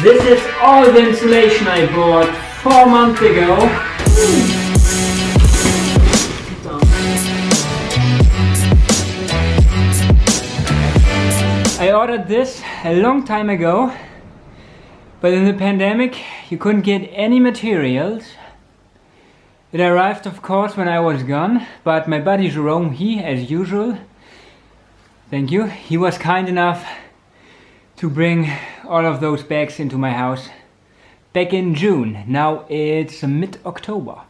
This is all the insulation I bought 4 months ago. I ordered this a long time ago, but in the pandemic you couldn't get any materials. It arrived of course when I was gone, but my buddy Jerome, he as usual, thank you, he was kind enough to bring all of those bags into my house back in June. Now it's mid-October.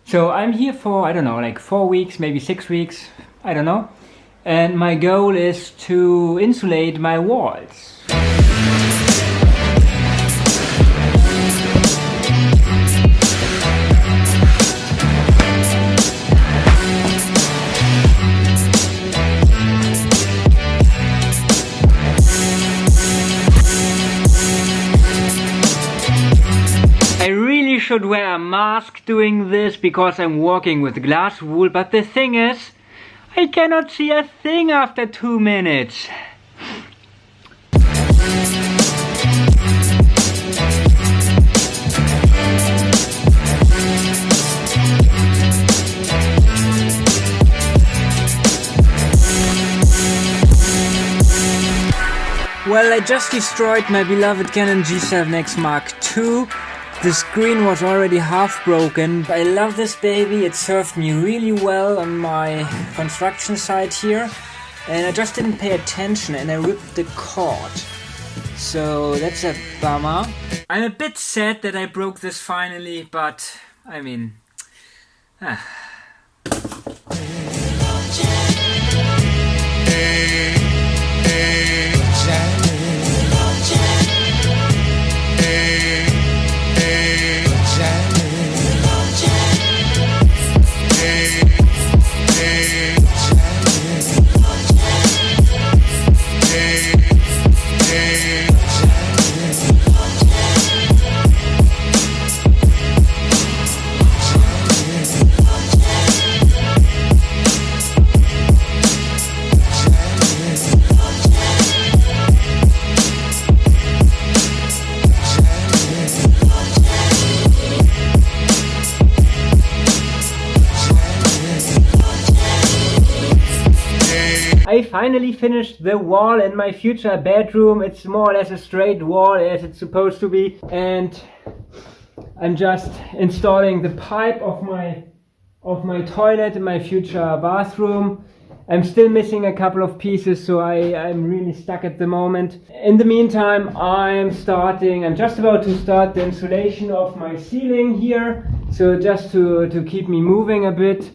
So I'm here for, I don't know, like 4 weeks, maybe 6 weeks, I don't know. And my goal is to insulate my walls. I really should wear a mask doing this because I'm working with glass wool, but the thing is, I cannot see a thing after 2 minutes. Well, I just destroyed my beloved Canon G7X Mark II. The screen was already half broken. I love this baby, it served me really well on my construction site here. And I just didn't pay attention and I ripped the cord. So that's a bummer. I'm a bit sad that I broke this finally, but I mean... I finally finished the wall in my future bedroom. It's more or less a straight wall as it's supposed to be, and I'm just installing the pipe of my toilet in my future bathroom. I'm still missing a couple of pieces, so I'm really stuck at the moment. In the meantime, I'm just about to start the insulation of my ceiling here, so just to keep me moving a bit.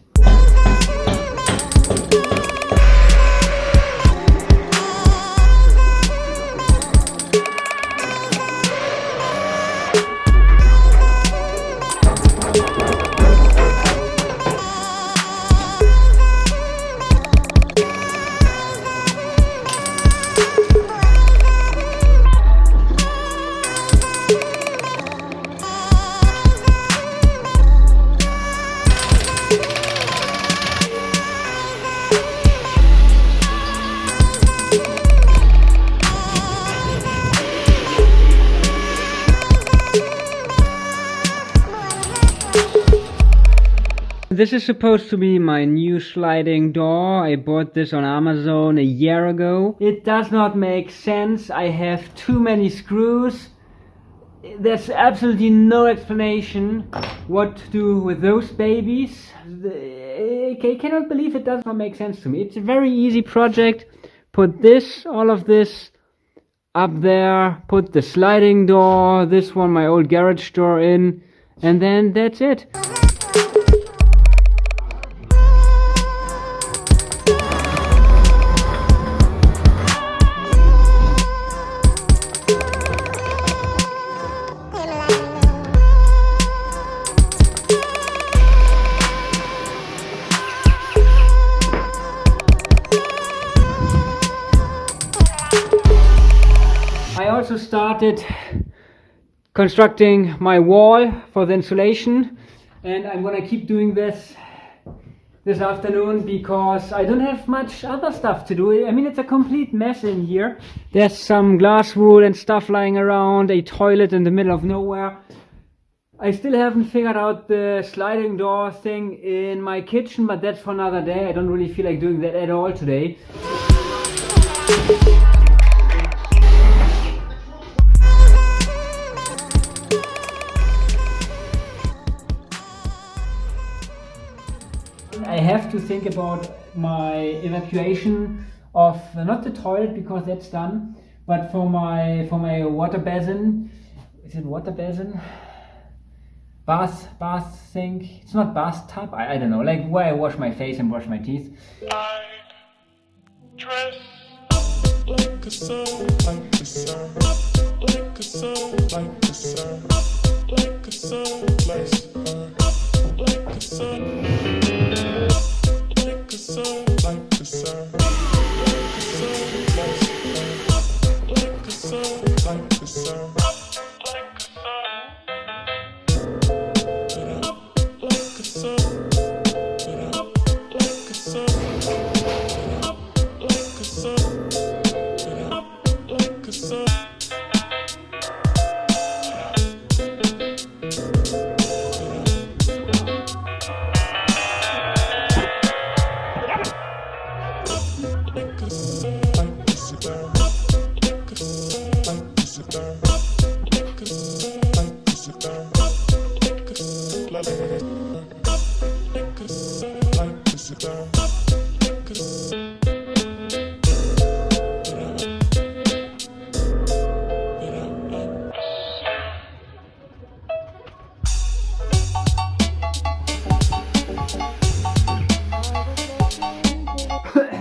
This is supposed to be my new sliding door. I bought this on Amazon a year ago. It does not make sense. I have too many screws. There's absolutely no explanation what to do with those babies. I cannot believe it does not make sense to me. It's a very easy project. Put this, all of this up there. Put the sliding door, this one, my old garage door in. And then that's it. I also started constructing my wall for the insulation, and I'm gonna keep doing this this afternoon because I don't have much other stuff to do. I mean, it's a complete mess in here. There's some glass wool and stuff lying around, a toilet in the middle of nowhere. I still haven't figured out the sliding door thing in my kitchen, but that's for another day. I don't really feel like doing that at all today. I have to think about my evacuation of not the toilet because that's done, but for my water basin. Is it water basin? Bath thing. It's not bathtub. I don't know. Like where I wash my face and brush my teeth. I dress like a sun, like the sun, like a sun, like the sun, like a sun, like a sun, like a sun, like a sun, like the sun, like a sun, like the sun.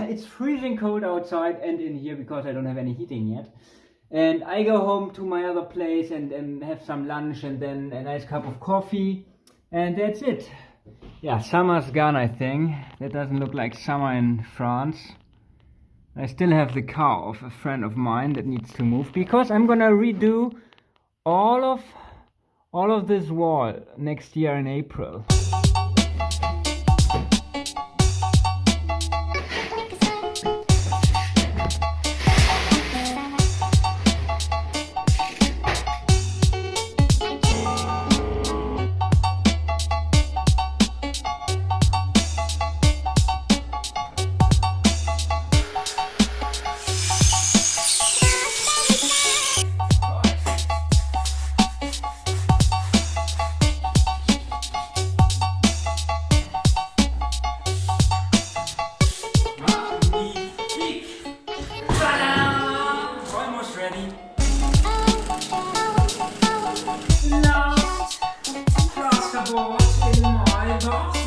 It's freezing cold outside and in here because I don't have any heating yet. And I go home to my other place and have some lunch and then a nice cup of coffee. And that's it. Yeah, summer's gone, I think. That doesn't look like summer in France. I still have the car of a friend of mine that needs to move because I'm gonna redo all of this wall next year in April. Last plasterboard in my box.